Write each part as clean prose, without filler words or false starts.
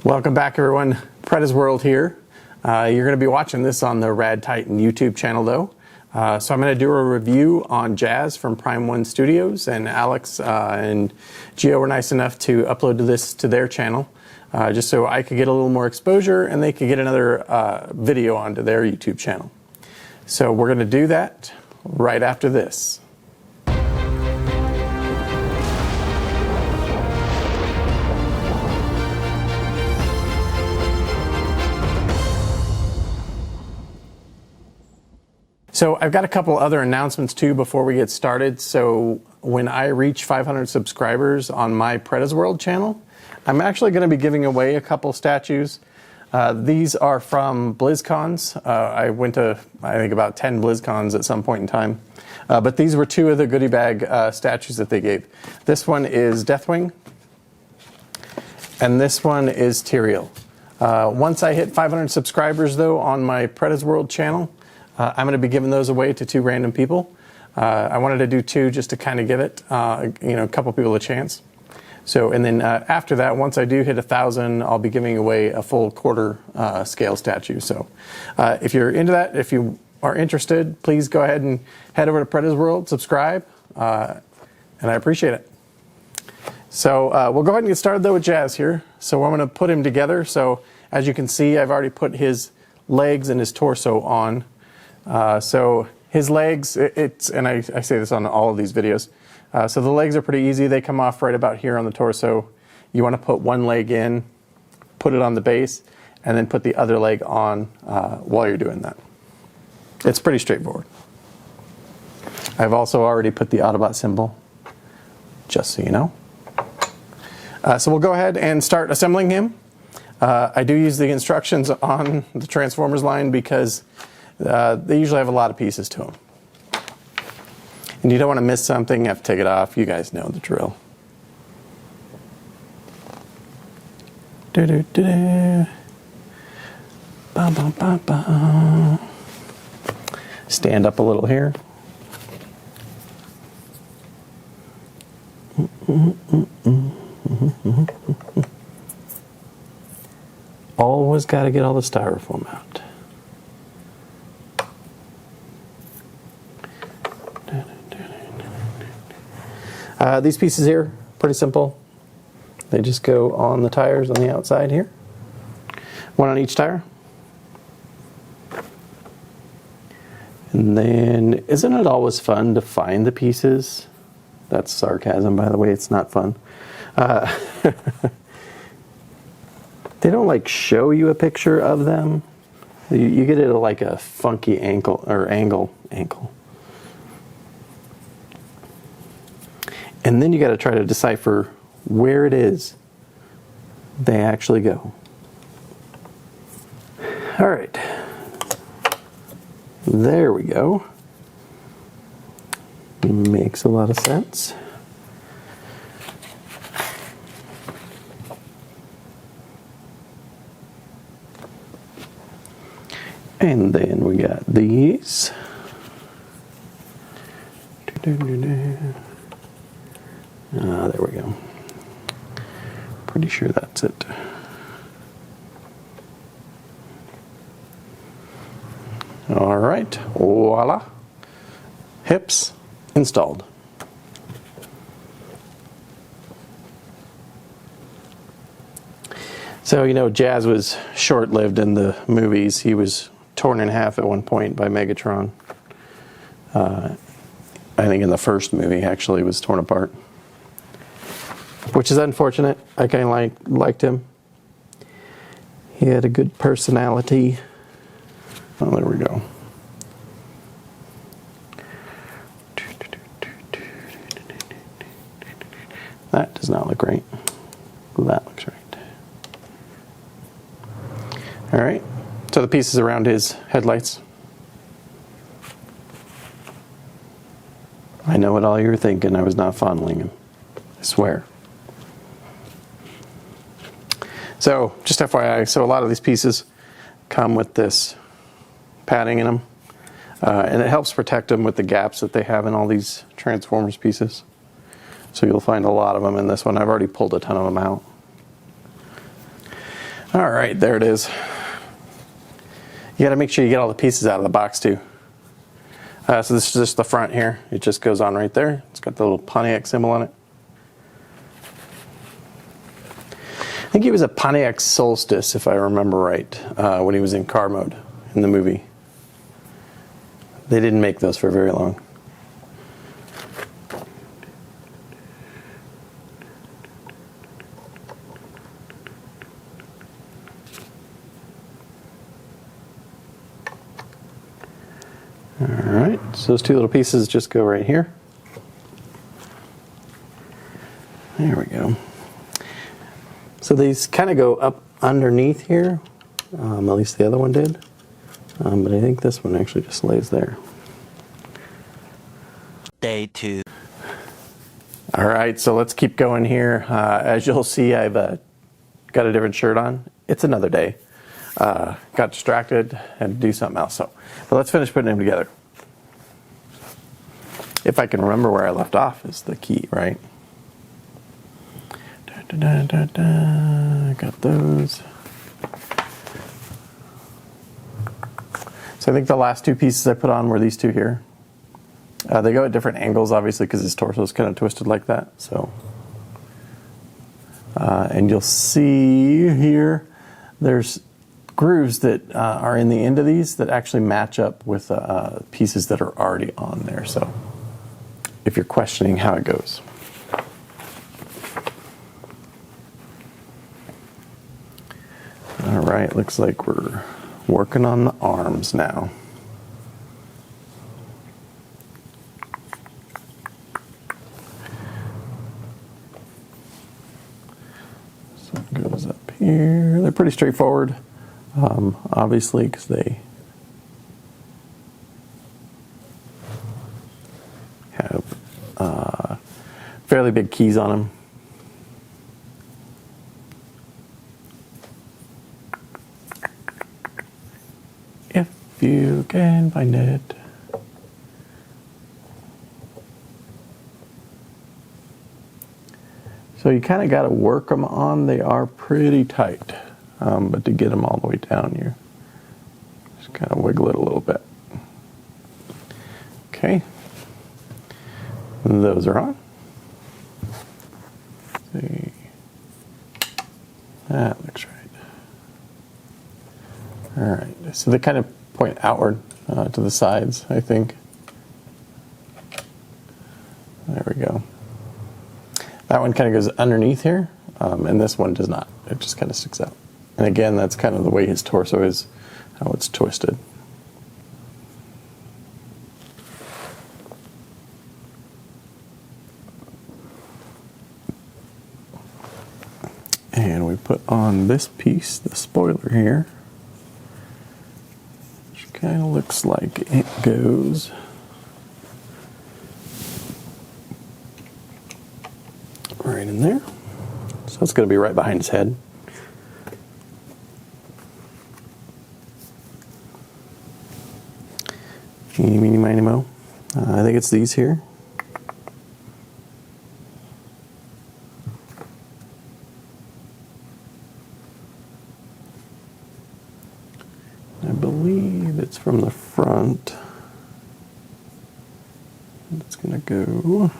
Welcome back, everyone. Preda's World here. You're going to be watching this on the RaddTitan YouTube channel, though. So I'm going to do a review on Jazz from Prime1 Studios, and Alex and Gio were nice enough to upload this to their channel, just so I could get a little more exposure and they could get another video onto their YouTube channel. So we're going to do that right after this. So I've got a couple other announcements too before we get started. So when I reach 500 subscribers on my Preda's World channel, I'm actually going to be giving away a couple statues. These are from BlizzCons. I went to, I think, about 10 BlizzCons at some point in time. But these were two of the goodie bag statues that they gave. This one is Deathwing, and this one is Tyrael. Once I hit 500 subscribers, though, on my Preda's World channel, I'm going to be giving those away to two random people. I wanted to do two just to kind of give it, a couple people a chance. So, and then after that, once I do hit 1,000, I'll be giving away a full quarter scale statue. So, if you're into that, if you are interested, please go ahead and head over to Preda's World, subscribe, and I appreciate it. So, we'll go ahead and get started though with Jazz here. So, I'm going to put him together. So, as you can see, I've already put his legs and his torso on. So his legs, and I say this on all of these videos, so the legs are pretty easy. They come off right about here on the torso. You want to put one leg in, put it on the base, and then put the other leg on while you're doing that. It's pretty straightforward. I've also already put the Autobot symbol, just so you know. So we'll go ahead and start assembling him. I do use the instructions on the Transformers line because they usually have a lot of pieces to them. And you don't want to miss something, you have to take it off. You guys know the drill. Stand up a little here. Always got to get all the styrofoam out. These pieces here, pretty simple. They just go on the tires on the outside here. One on each tire. And then, isn't it always fun to find the pieces? That's sarcasm, by the way, it's not fun. They don't like show you a picture of them. You get it at like a funky angle. And then you got to try to decipher where it is they actually go. All right. There we go. Makes a lot of sense. And then we got these. There we go. Pretty sure that's it. All right, voila. Hips installed. So, you know, Jazz was short-lived in the movies. He was torn in half at one point by Megatron. I think in the first movie, actually, he was torn apart. Which is unfortunate. I kind of liked him. He had a good personality. Oh, there we go. That does not look right. That looks right. All right. So the pieces around his headlights. I know what all you were thinking. I was not fondling him. I swear. So, just FYI, so a lot of these pieces come with this padding in them. And it helps protect them with the gaps that they have in all these Transformers pieces. So you'll find a lot of them in this one. I've already pulled a ton of them out. All right, there it is. You got to make sure you get all the pieces out of the box too. So this is just the front here. It just goes on right there. It's got the little Pontiac symbol on it. I think he was a Pontiac Solstice, if I remember right, when he was in car mode in the movie. They didn't make those for very long. Alright, so those two little pieces just go right here. There we go. So these kind of go up underneath here, at least the other one did, but I think this one actually just lays there. Day 2. Alright, so let's keep going here. As you'll see, I've got a different shirt on. It's another day. Got distracted and do something else. But let's finish putting them together. If I can remember where I left off is the key, right? Got those. So I think the last two pieces I put on were these two here. They go at different angles, obviously, because his torso is kind of twisted like that. So, and you'll see here, there's grooves that are in the end of these that actually match up with pieces that are already on there. So, if you're questioning how it goes. All right, looks like we're working on the arms now. So it goes up here. They're pretty straightforward, obviously, because they have fairly big keys on them. If you can find it. So you kind of got to work them on. They are pretty tight, but to get them all the way down, you just kind of wiggle it a little bit. Okay, those are on. Let's see, that looks right. All right, so they kind of point outward to the sides, I think. There we go. That one kind of goes underneath here, and this one does not. It just kind of sticks out. And again, that's kind of the way his torso is, how it's twisted. And we put on this piece, the spoiler here, which kind of looks like it goes right in there. So it's going to be right behind his head. Eeny, meeny, miny, mo. I think it's these here. I believe it's from the front. It's going to go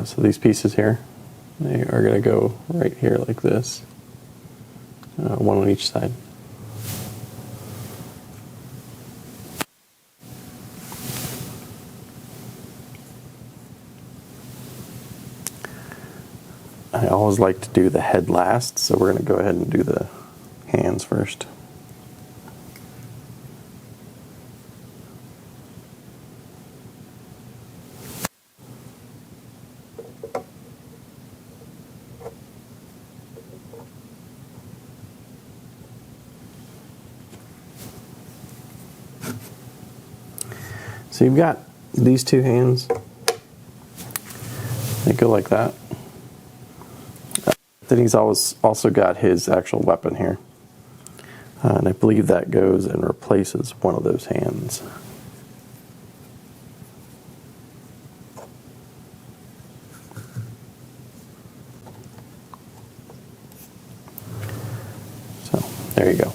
so these pieces here, they are going to go right here like this, one on each side. I always like to do the head last, so we're going to go ahead and do the hands first. So you've got these two hands. They go like that. Then he's also got his actual weapon here. And I believe that goes and replaces one of those hands. There you go.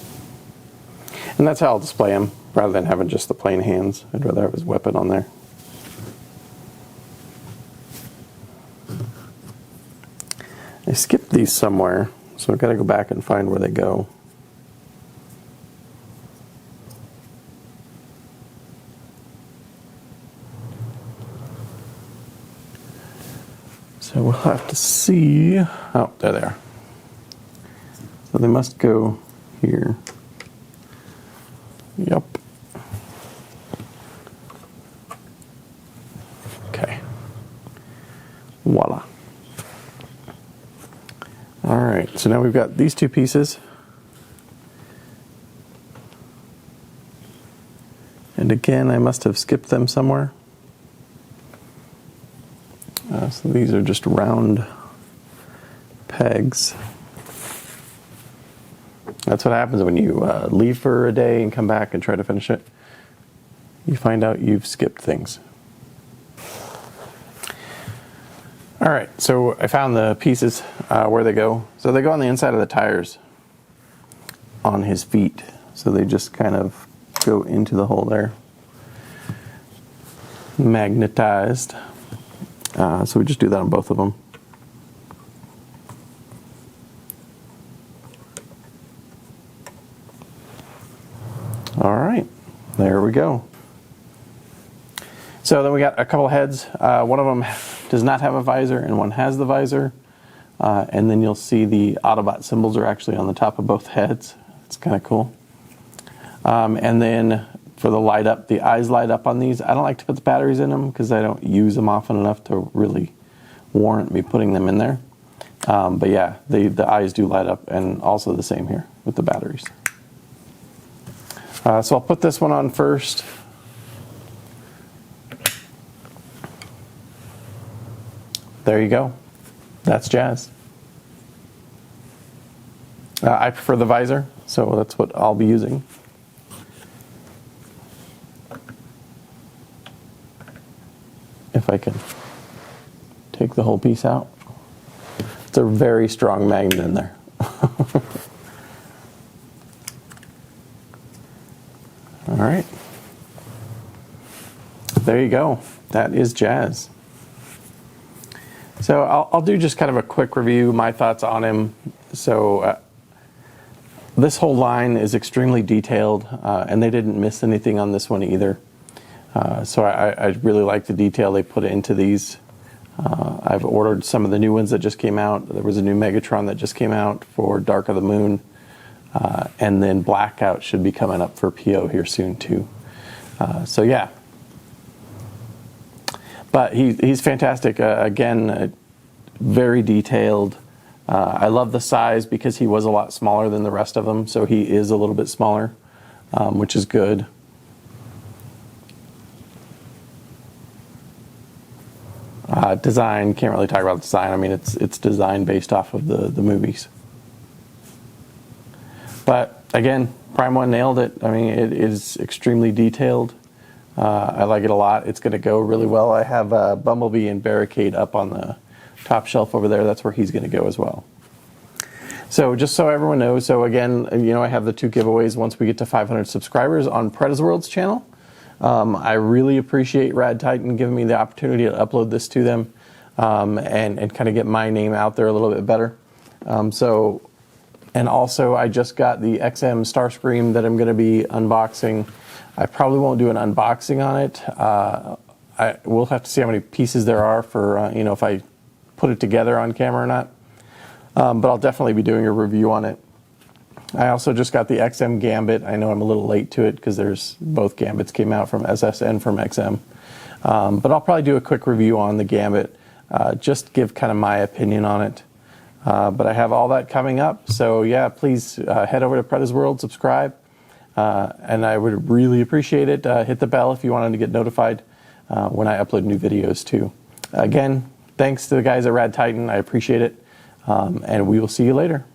And that's how I'll display him, rather than having just the plain hands. I'd rather have his weapon on there. I skipped these somewhere, so I've got to go back and find where they go. So we'll have to see. Oh, there they are. So they must go here. Yep. Okay. Voila. All right, so now we've got these two pieces. And again, I must have skipped them somewhere. So these are just round pegs. That's what happens when you leave for a day and come back and try to finish it. You find out you've skipped things. All right, so I found the pieces where they go. So they go on the inside of the tires on his feet. So they just kind of go into the hole there. Magnetized. So we just do that on both of them. All right, there we go. So then we got a couple heads. One of them does not have a visor and one has the visor. And then you'll see the Autobot symbols are actually on the top of both heads. It's kind of cool. And then for the light up, the eyes light up on these. I don't like to put the batteries in them because I don't use them often enough to really warrant me putting them in there. But yeah, the eyes do light up, and also the same here with the batteries. So I'll put this one on first. There you go. That's Jazz. I prefer the visor, so that's what I'll be using. If I can take the whole piece out. It's a very strong magnet in there. All right. There you go. That is Jazz. So I'll do just kind of a quick review, my thoughts on him. So this whole line is extremely detailed, and they didn't miss anything on this one either. So I really like the detail they put into these. I've ordered some of the new ones that just came out. There was a new Megatron that just came out for Dark of the Moon. And then Blackout should be coming up for PO here soon too. So yeah. But he's fantastic. Again, very detailed. I love the size because he was a lot smaller than the rest of them. So he is a little bit smaller, which is good. Design, can't really talk about design. I mean, it's design based off of the movies. But again, Prime1 nailed it. I mean, it is extremely detailed. I like it a lot. It's going to go really well. I have Bumblebee and Barricade up on the top shelf over there. That's where he's going to go as well. So just so everyone knows, so again, I have the 2 giveaways once we get to 500 subscribers on World's channel. I really appreciate RaddTitan giving me the opportunity to upload this to them and kind of get my name out there a little bit better. And also I just got the XM Starscream that I'm going to be unboxing. I probably won't do an unboxing on it. We'll have to see how many pieces there are for, if I put it together on camera or not. But I'll definitely be doing a review on it. I also just got the XM Gambit. I know I'm a little late to it because both Gambits came out from SS and from XM. But I'll probably do a quick review on the Gambit, just give kind of my opinion on it. But I have all that coming up. So yeah, please head over to Preda's World, subscribe. And I would really appreciate it. Hit the bell if you wanted to get notified when I upload new videos too. Again, thanks to the guys at RaddTitan. I appreciate it. And we will see you later.